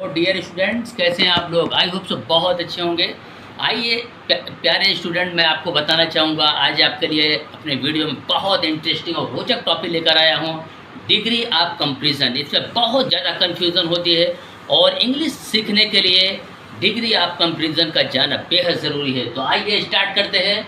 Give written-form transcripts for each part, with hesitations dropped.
Dear students, कैसे हैं आप लोग? आई होप सो बहुत अच्छे होंगे। आइए प्यारे स्टूडेंट, मैं आपको बताना चाहूँगा आज आपके लिए अपने वीडियो में बहुत इंटरेस्टिंग और रोचक टॉपिक लेकर आया हूँ, डिग्री ऑफ कंपैरिजन। इसमें बहुत ज़्यादा कन्फ्यूज़न होती है और इंग्लिश सीखने के लिए डिग्री ऑफ कंपैरिजन का जानना बेहद ज़रूरी है। तो आइए स्टार्ट करते हैं।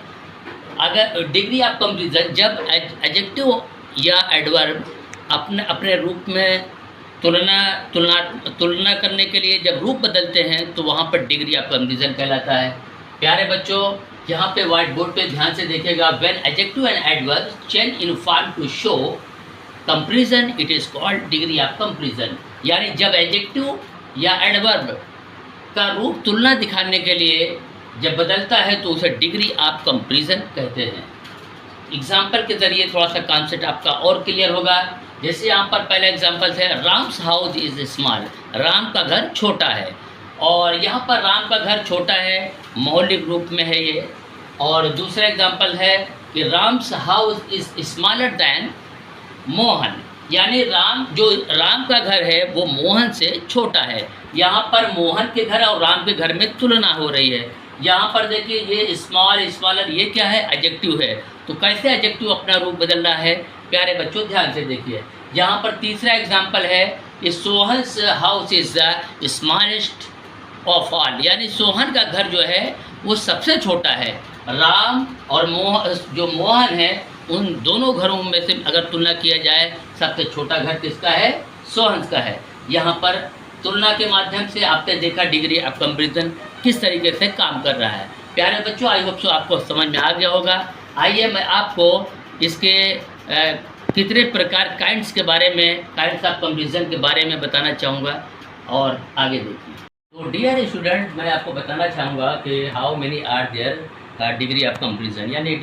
अगर डिग्री ऑफ कंपैरिजन, जब एडजेक्टिव या एडवर्ब अपने अपने रूप में तुलना तुलना तुलना करने के लिए जब रूप बदलते हैं तो वहाँ पर डिग्री ऑफ कंपैरिजन कहलाता है। प्यारे बच्चों, यहाँ पे व्हाइट बोर्ड पे ध्यान से देखिएगा। When adjective and adverb change in form to show comparison, it is called degree of comparison. यानी जब एडजेक्टिव या एडवर्ब का रूप तुलना दिखाने के लिए जब बदलता है तो उसे डिग्री ऑफ कंपैरिजन कहते हैं। एग्जाम्पल के ज़रिए थोड़ा सा कॉन्सेप्ट आपका और क्लियर होगा। जैसे यहाँ पर पहला एग्जाम्पल है, Ram's house is small. Ram का घर छोटा है, और यहाँ पर राम का घर छोटा है मौलिक रूप में है ये। और दूसरा एग्जाम्पल है कि Ram's house is smaller than Mohan, यानी राम का घर है वो मोहन से छोटा है। यहाँ पर मोहन के घर और राम के घर में तुलना हो रही है। यहाँ पर देखिए ये स्मॉल स्मॉलर ये क्या है? एडजेक्टिव है। तो कैसे एडजेक्टिव अपना रूप बदल रहा है? प्यारे बच्चों ध्यान से देखिए। यहाँ पर तीसरा एग्जाम्पल है कि Sohan's house is the smallest of all, यानी सोहन का घर जो है वो सबसे छोटा है। राम और मोहन है, उन दोनों घरों में से अगर तुलना किया जाए सबसे छोटा घर किसका है? सोहन का है। यहाँ पर तुलना के माध्यम से आपने देखा डिग्री ऑफ कंपैरिजन किस तरीके से काम कर रहा है। प्यारे बच्चों, आई होप सो आपको समझ में आ गया होगा। आइए मैं आपको इसके कितने प्रकार काइंड्स के बारे में, काइंड्स ऑफ कंपैरिजन के बारे में बताना चाहूँगा और आगे देखिए। तो डियर स्टूडेंट, मैं आपको बताना चाहूँगा कि how many are there degree of comparison, यानी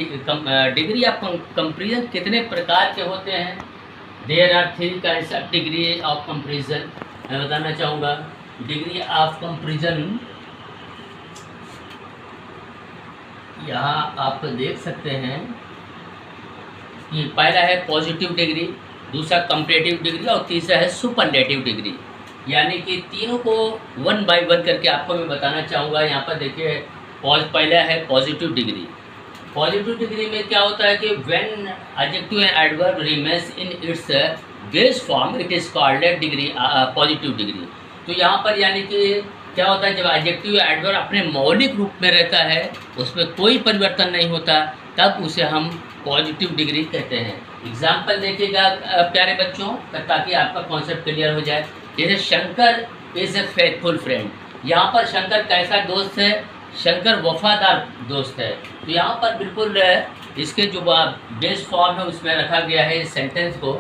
डिग्री ऑफ कंपैरिजन कितने प्रकार के होते हैं। There are 3 kinds of degree of comparison. मैं बताना चाहूँगा डिग्री ऑफ कंपैरिजन, यहाँ आप देख सकते हैं कि पहला है पॉजिटिव डिग्री, दूसरा कंपैरेटिव डिग्री और तीसरा है सुपरलेटिव डिग्री। यानी कि तीनों को 1 बाय 1 करके आपको मैं बताना चाहूँगा। यहाँ पर देखिए पहला है पॉजिटिव डिग्री। पॉजिटिव डिग्री में क्या होता है कि when adjective and adverb remains in its base form, it is called degree positive degree. तो यहाँ पर यानी कि क्या होता है, जब एडजेक्टिव या एडवर्ब अपने मौलिक रूप में रहता है, उसमें कोई परिवर्तन नहीं होता, तब उसे हम पॉजिटिव डिग्री कहते हैं। एग्जाम्पल देखिएगा प्यारे बच्चों, ताकि आपका कॉन्सेप्ट क्लियर हो जाए। जैसे Shankar is a faithful friend. यहाँ पर शंकर कैसा दोस्त है? शंकर वफादार दोस्त है। तो यहाँ पर बिल्कुल इसके जो बेस फॉर्म है उसमें रखा गया है इस सेंटेंस को।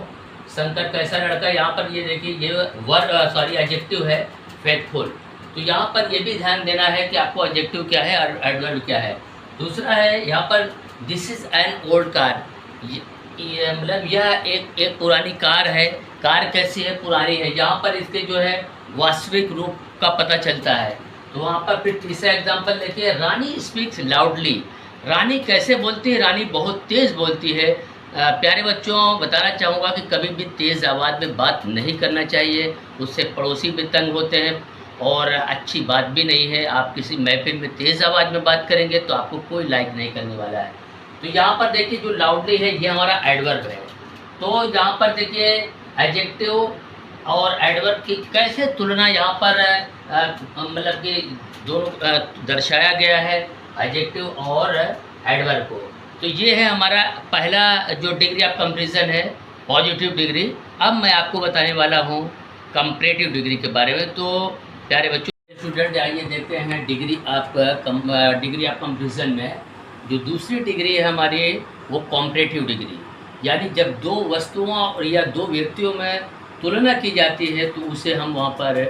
शंकर कैसा लड़का, यहाँ पर ये देखिए ये एडजेक्टिव है फेथफुल। तो यहाँ पर ये भी ध्यान देना है कि आपको एडजेक्टिव क्या है और एडवर्ब क्या है। दूसरा है यहाँ पर this is an old car. ये मतलब यह एक पुरानी कार है। कार कैसी है? पुरानी है। यहाँ पर इसके जो है वास्तविक रूप का पता चलता है। तो वहाँ पर फिर तीसरा एग्जाम्पल देखिए, रानी स्पीक्स लाउडली। रानी कैसे बोलती है? रानी बहुत तेज़ बोलती है। प्यारे बच्चों, बताना चाहूँगा कि कभी भी तेज़ आवाज़ में बात नहीं करना चाहिए, उससे पड़ोसी भी तंग होते हैं और अच्छी बात भी नहीं है। आप किसी महफिल में तेज़ आवाज़ में बात करेंगे तो आपको कोई लाइक नहीं करने वाला है। तो यहाँ पर देखिए जो लाउडली है ये हमारा एडवर्ब है। तो यहाँ पर देखिए एडजेक्टिव और एडवर्ब की कैसे तुलना यहाँ पर मतलब कि दोनों दर्शाया गया है, एडजेक्टिव और एडवर्ब को। तो ये है हमारा पहला जो डिग्री ऑफ कंपैरिजन है, पॉजिटिव डिग्री। अब मैं आपको बताने वाला हूँ कंपैरेटिव डिग्री के बारे में। तो प्यारे बच्चों स्टूडेंट, आइए देखते हैं डिग्री ऑफ कंपैरिजन में जो दूसरी डिग्री है हमारी, वो कॉम्परेटिव डिग्री। यानी जब दो वस्तुओं या दो व्यक्तियों में तुलना की जाती है तो उसे हम वहाँ पर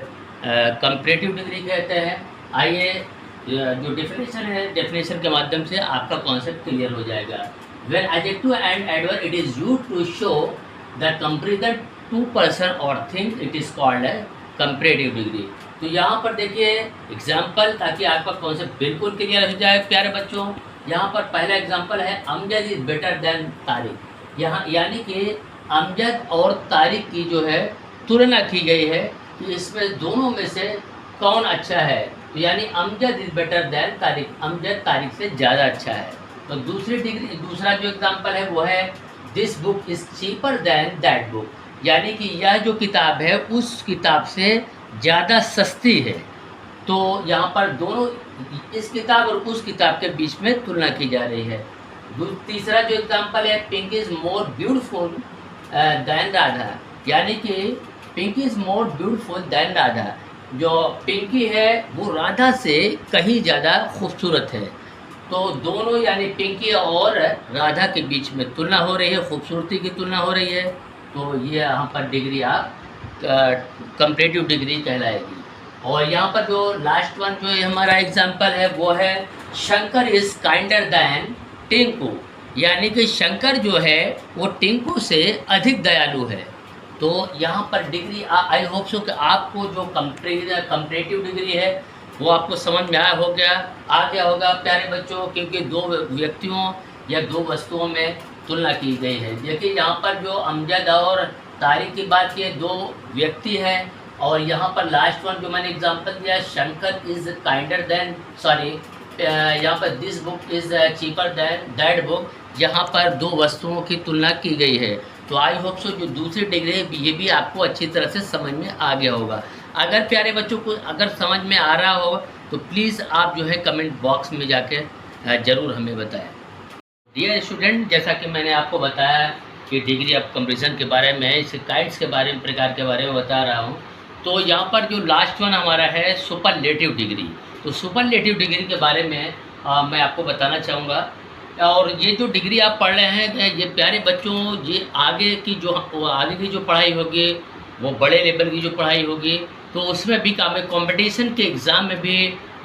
कंपैरेटिव डिग्री कहते हैं। आइए जो डेफिनेशन है, डेफिनेशन के माध्यम से आपका कॉन्सेप्ट क्लियर हो जाएगा। When adjective and adverb it is used to show the comparison to person और thing, it is called comparative degree. तो यहाँ पर देखिए एग्जाम्पल, ताकि आपका कॉन्सेप्ट बिल्कुल क्लियर हो जाए। प्यारे बच्चों, यहाँ पर पहला एग्जाम्पल है Amjad is better than Tariq. यहाँ यानी कि अमजद और तारिक की जो है तुलना की गई है कि इसमें दोनों में से कौन अच्छा है, तो यानी Amjad is better than Tariq, Amjad Tariq से ज़्यादा अच्छा है। तो दूसरा जो एग्जांपल है वो है this book is cheaper then that book, यानी कि यह जो किताब है उस किताब से ज़्यादा सस्ती है। तो यहाँ पर दोनों, इस किताब और उस किताब के बीच में तुलना की जा रही है। तीसरा जो एग्जांपल है pink is more beautiful than Radha, यानी कि pink is more beautiful than Radha, जो पिंकी है वो राधा से कहीं ज़्यादा खूबसूरत है। तो दोनों यानी पिंकी और राधा के बीच में तुलना हो रही है, खूबसूरती की तुलना हो रही है। तो ये यहाँ पर डिग्री आप कंपैरेटिव डिग्री कहलाएगी। और यहाँ पर जो लास्ट वन जो हमारा एग्जांपल है वो है Shankar is kinder than Tinku, यानी कि शंकर जो है वो टिंकू से अधिक दयालु है। तो यहाँ पर डिग्री आई होप सो कि आपको जो कंपैरेटिव डिग्री है वो आपको समझ में आ गया होगा प्यारे बच्चों, क्योंकि दो व्यक्तियों या दो वस्तुओं में तुलना की गई है। देखिए यहाँ पर जो अमजद और तारिक की बात की, दो व्यक्ति हैं, और यहाँ पर लास्ट वन जो मैंने एग्जांपल दिया शंकर इज़ काइंडर दैन यहाँ पर this book is cheaper then that book, यहाँ पर दो वस्तुओं की तुलना की गई है। तो आई होप सो जो दूसरी डिग्री है ये भी आपको अच्छी तरह से समझ में आ गया होगा। अगर प्यारे बच्चों को अगर समझ में आ रहा हो तो प्लीज़ आप जो है कमेंट बॉक्स में जाके ज़रूर हमें बताएं। डियर स्टूडेंट, जैसा कि मैंने आपको बताया कि डिग्री ऑफ कंपैरिजन के बारे में, इस काइंड्स के बारे में, प्रकार के बारे में बता रहा हूँ। तो यहाँ पर जो लास्ट वन हमारा है सुपरलेटिव डिग्री, तो सुपरलेटिव डिग्री के बारे में मैं आपको बताना चाहूँगा। और ये जो डिग्री आप पढ़ रहे हैं ये प्यारे बच्चों, ये आगे की जो पढ़ाई होगी वो बड़े लेवल की जो पढ़ाई होगी, तो उसमें भी काम है। कॉम्पिटिशन के एग्ज़ाम में भी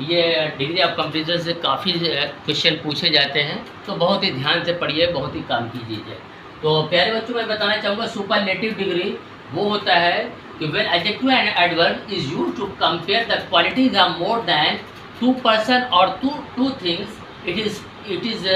ये डिग्री ऑफ कंपैरिजन से काफ़ी क्वेश्चन पूछे जाते हैं, तो बहुत ही ध्यान से पढ़िए, बहुत ही काम की चीज़ है। तो प्यारे बच्चों मैं बताना चाहूँगा सुपरलेटिव डिग्री वो होता है कि when adjective and adverb is used to compare the qualities of more than two person और two things, it is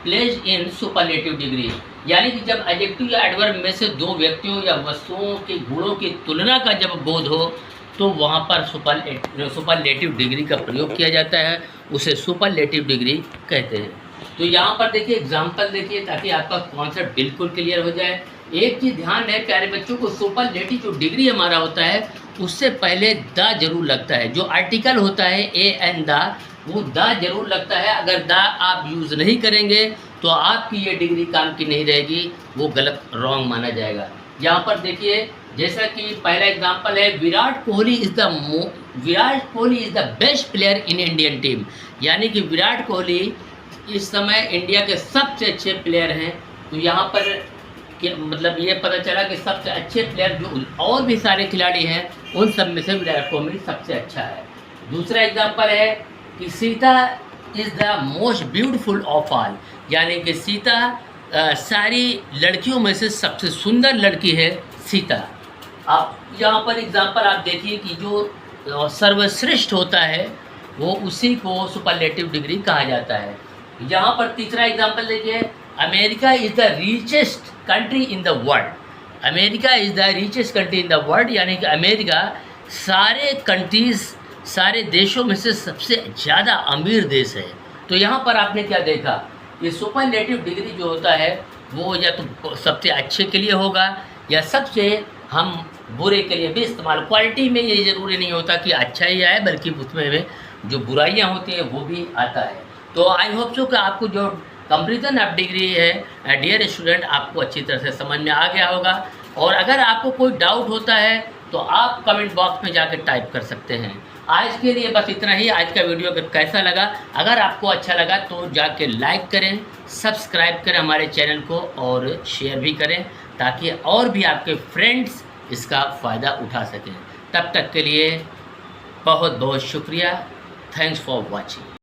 placed in superlative degree, यानी कि जब एडजेक्टिव या एडवर्ब में से दो व्यक्तियों या वस्तुओं के गुणों की तुलना का जब बोध हो तो वहाँ पर सुपरलेटिव डिग्री का प्रयोग किया जाता है, उसे सुपरलेटिव डिग्री कहते हैं। तो यहाँ पर देखिए एग्जाम्पल देखिए ताकि आपका कॉन्सेप्ट बिल्कुल क्लियर हो जाए। एक चीज़ ध्यान रहे प्यारे बच्चों को, सुपरलेटिव जो डिग्री हमारा होता है उससे पहले द जरूर लगता है। जो आर्टिकल होता है ए एंड द, वो द जरूर लगता है। अगर द आप यूज़ नहीं करेंगे तो आपकी ये डिग्री काम की नहीं रहेगी, वो गलत रॉन्ग माना जाएगा। यहाँ पर देखिए जैसा कि पहला एग्जांपल है Virat Kohli is the best player in Indian team, यानी कि विराट कोहली इस समय इंडिया के सबसे अच्छे प्लेयर हैं। तो यहाँ पर मतलब ये पता चला कि सबसे अच्छे प्लेयर जो और भी सारे खिलाड़ी हैं उन सब में से विराट कोहली सबसे अच्छा है। दूसरा एग्जांपल है कि Sita is the most beautiful of all, यानी कि सीता सारी लड़कियों में से सबसे सुंदर लड़की है सीता। आप यहाँ पर एग्जांपल आप देखिए कि जो सर्वश्रेष्ठ होता है वो उसी को सुपरलेटिव डिग्री कहा जाता है। यहाँ पर तीसरा एग्जांपल देखिए America is the richest country in the world, America is the richest country in the world, यानी कि अमेरिका सारे देशों में से सबसे ज़्यादा अमीर देश है। तो यहाँ पर आपने क्या देखा, ये सुपरलेटिव डिग्री जो होता है वो या तो सबसे अच्छे के लिए होगा या सबसे हम बुरे के लिए भी इस्तेमाल। क्वालिटी में ये ज़रूरी नहीं होता कि अच्छा ही आए, बल्कि उसमें जो बुराइयाँ होती हैं वो भी आता है। तो आई होप सो कि आपको जो कंपैरिजन ऑफ डिग्री है डियर स्टूडेंट आपको अच्छी तरह से समझ में आ गया होगा। और अगर आपको कोई डाउट होता है तो आप कमेंट बॉक्स में जाकर टाइप कर सकते हैं। आज के लिए बस इतना ही। आज का वीडियो कैसा लगा, अगर आपको अच्छा लगा तो जाके लाइक करें, सब्सक्राइब करें हमारे चैनल को और शेयर भी करें ताकि और भी आपके फ्रेंड्स इसका फ़ायदा उठा सकें। तब तक के लिए बहुत बहुत शुक्रिया। Thanks for watching.